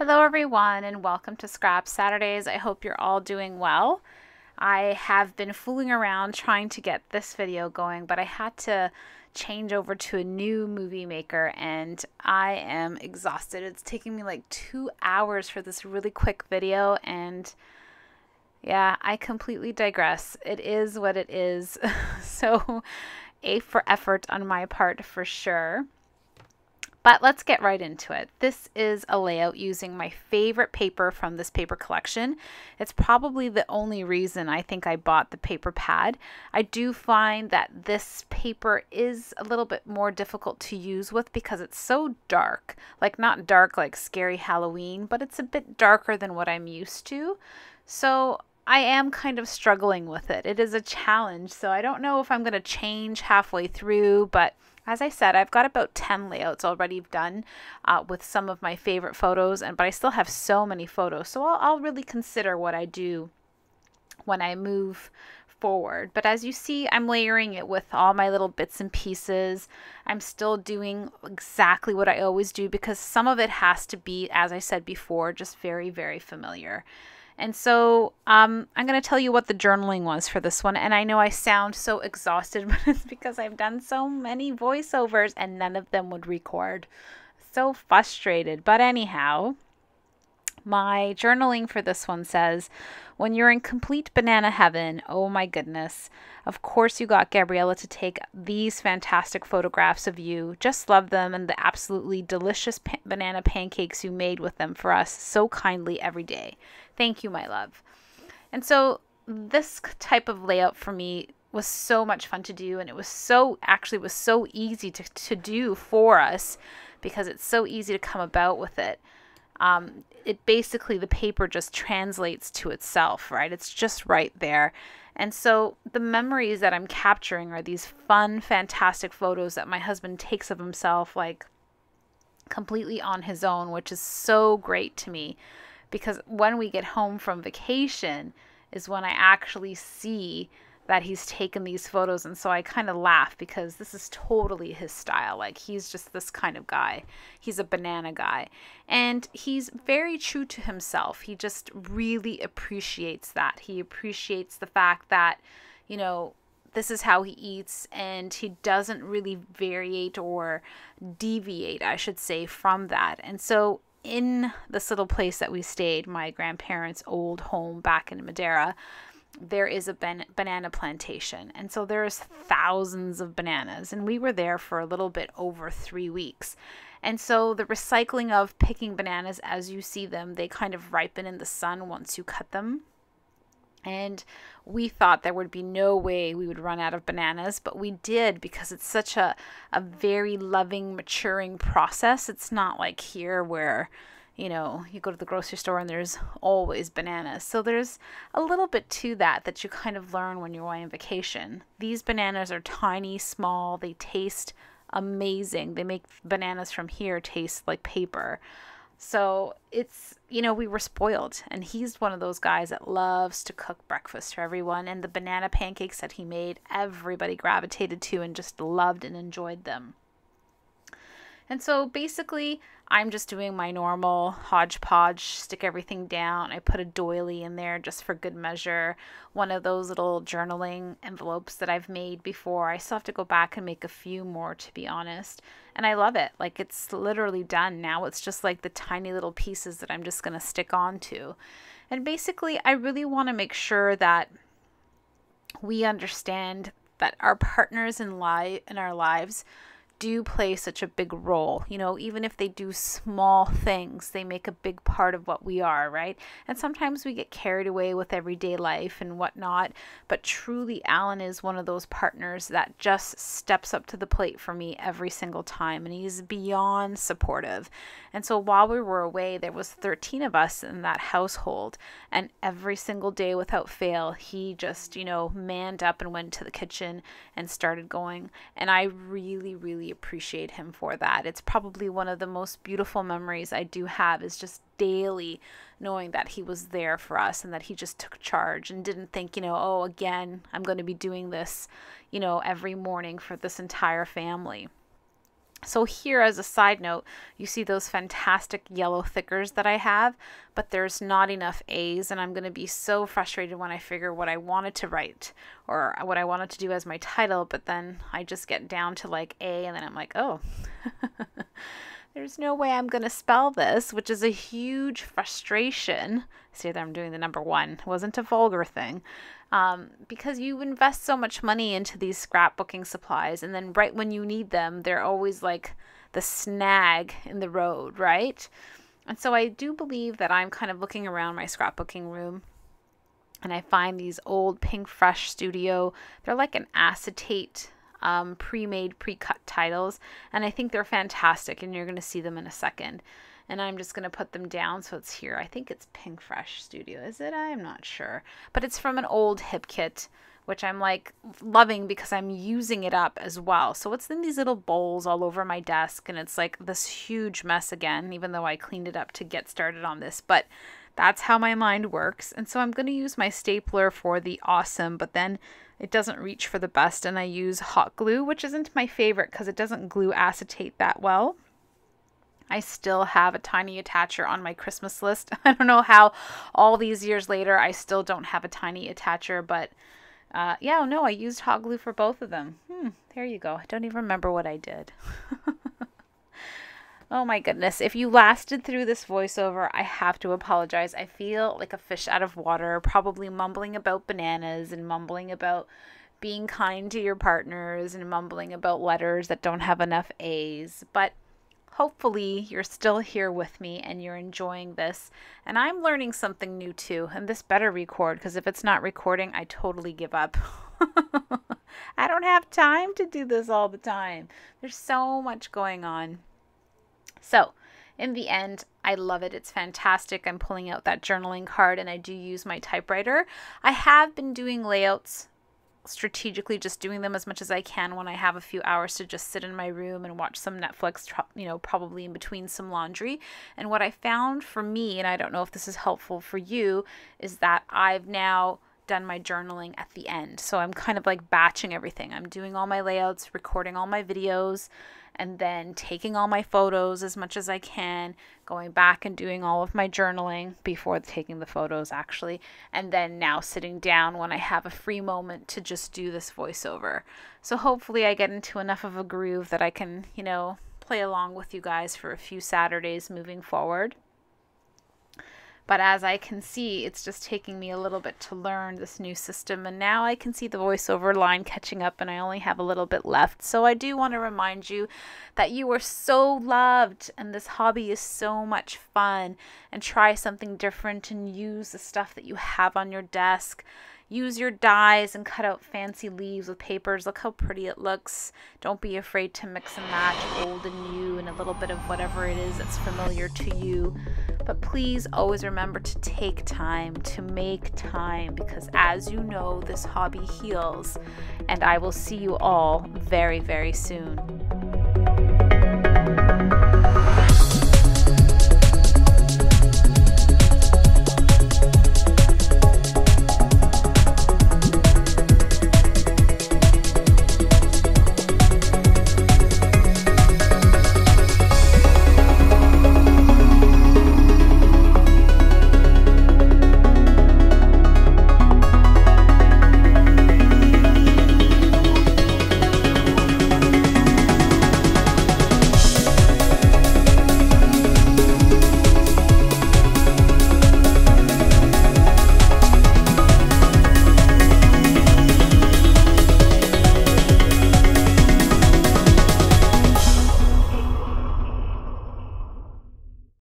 Hello everyone and welcome to Scrap Saturdays. I hope you're all doing well. I have been fooling around trying to get this video going, but I had to change over to a new movie maker and I am exhausted. It's taking me like 2 hours for this really quick video and yeah, I completely digress. It is what it is. So A for effort on my part for sure. But let's get right into it. This is a layout using my favorite paper from this paper collection. It's probably the only reason I think I bought the paper pad. I do find that this paper is a little bit more difficult to use with because it's so dark. Like not dark like scary Halloween, but it's a bit darker than what I'm used to. So I am kind of struggling with it. It is a challenge, so I don't know if I'm going to change halfway through, but as I said, I've got about 10 layouts already done with some of my favorite photos, but I still have so many photos, so I'll really consider what I do when I move forward. But as you see, I'm layering it with all my little bits and pieces. I'm still doing exactly what I always do because some of it has to be, as I said before, just very, very familiar. And so I'm going to tell you what the journaling was for this one. And I know I sound so exhausted, but it's because I've done so many voiceovers and none of them would record. So frustrated. But anyhow, my journaling for this one says, when you're in complete banana heaven, oh my goodness, of course you got Gabriella to take these fantastic photographs of you. Just love them and the absolutely delicious banana pancakes you made with them for us so kindly every day. Thank you, my love. And so this type of layout for me was so much fun to do, and it was so easy to do for us because it's so easy to come about with it. It basically, the paper just translates to itself, right? It's just right there. And so the memories that I'm capturing are these fun, fantastic photos that my husband takes of himself, like completely on his own, which is so great to me because when we get home from vacation is when I actually see that he's taken these photos. And so I kind of laugh because this is totally his style. Like he's just this kind of guy. He's a banana guy. And he's very true to himself. He just really appreciates that. He appreciates the fact that, you know, this is how he eats and he doesn't really variate or deviate, I should say, from that. And so in this little place that we stayed, my grandparents' old home back in Madeira, there is a banana plantation. And so there's thousands of bananas. And we were there for a little bit over 3 weeks. And so the recycling of picking bananas as you see them, they kind of ripen in the sun once you cut them. And we thought there would be no way we would run out of bananas, but we did because it's such a very loving, maturing process. It's not like here where, you know, you go to the grocery store and there's always bananas. So there's a little bit to that you kind of learn when you're away on vacation. These bananas are tiny, small, they taste amazing. They make bananas from here taste like paper. So it's, you know, we were spoiled, and he's one of those guys that loves to cook breakfast for everyone, and the banana pancakes that he made, everybody gravitated to and just loved and enjoyed them. And so basically, I'm just doing my normal hodgepodge, stick everything down. I put a doily in there just for good measure. One of those little journaling envelopes that I've made before. I still have to go back and make a few more, to be honest. And I love it. Like, it's literally done now. It's just like the tiny little pieces that I'm just going to stick onto. And basically, I really want to make sure that we understand that our partners in our lives do play such a big role. You know, even if they do small things, they make a big part of what we are, right? And sometimes we get carried away with everyday life and whatnot, but truly Alan is one of those partners that just steps up to the plate for me every single time, and he's beyond supportive. And so while we were away, there was 13 of us in that household, and every single day without fail, he just, you know, manned up and went to the kitchen and started going. And I really, really appreciate him for that. It's probably one of the most beautiful memories I do have, is just daily knowing that he was there for us and that he just took charge and didn't think, you know, oh, again, I'm going to be doing this, you know, every morning for this entire family. So here, as a side note, you see those fantastic yellow thickers that I have, but there's not enough A's, and I'm going to be so frustrated when I figure what I wanted to write or what I wanted to do as my title, but then I just get down to like A, and then I'm like, oh, there's no way I'm going to spell this, which is a huge frustration. See that I'm doing the number 1. It wasn't a vulgar thing. Because you invest so much money into these scrapbooking supplies, and then right when you need them, they're always like the snag in the road, right? And so I do believe that I'm kind of looking around my scrapbooking room, and I find these old Pink Fresh Studio. They're like an acetate pre-made, pre-cut titles, and I think they're fantastic, and you're going to see them in a second. And I'm just going to put them down so it's here. I think it's Pink Fresh Studio. Is it? I'm not sure. But it's from an old hip kit, which I'm like loving because I'm using it up as well. So it's in these little bowls all over my desk, and it's like this huge mess again, even though I cleaned it up to get started on this. But that's how my mind works. And so I'm going to use my stapler for the awesome, but then it doesn't reach for the best. And I use hot glue, which isn't my favorite because it doesn't glue acetate that well. I still have a tiny attacher on my Christmas list. I don't know how all these years later I still don't have a tiny attacher, but yeah, no, I used hot glue for both of them. There you go. I don't even remember what I did. Oh my goodness. If you lasted through this voiceover, I have to apologize. I feel like a fish out of water, probably mumbling about bananas and mumbling about being kind to your partners and mumbling about letters that don't have enough A's, but hopefully you're still here with me and you're enjoying this, and I'm learning something new too, and this better record, because if it's not recording, I totally give up. I don't have time to do this all the time. There's so much going on. So in the end, I love it. It's fantastic. I'm pulling out that journaling card, and I do use my typewriter. I have been doing layouts strategically, just doing them as much as I can when I have a few hours to just sit in my room and watch some Netflix, probably in between some laundry. And what I found for me, and I don't know if this is helpful for you, is that I've now done my journaling at the end. So I'm kind of like batching everything. I'm doing all my layouts, recording all my videos, and then taking all my photos as much as I can, going back and doing all of my journaling before taking the photos actually, and then now sitting down when I have a free moment to just do this voiceover. So hopefully I get into enough of a groove that I can, play along with you guys for a few Saturdays moving forward. But as I can see, it's just taking me a little bit to learn this new system. And now I can see the voiceover line catching up, and I only have a little bit left. So I do want to remind you that you are so loved, and this hobby is so much fun. And try something different and use the stuff that you have on your desk. Use your dies and cut out fancy leaves with papers. Look how pretty it looks. Don't be afraid to mix and match old and new and a little bit of whatever it is that's familiar to you. But please always remember to take time, to make time, because as you know, this hobby heals. And I will see you all very, very soon.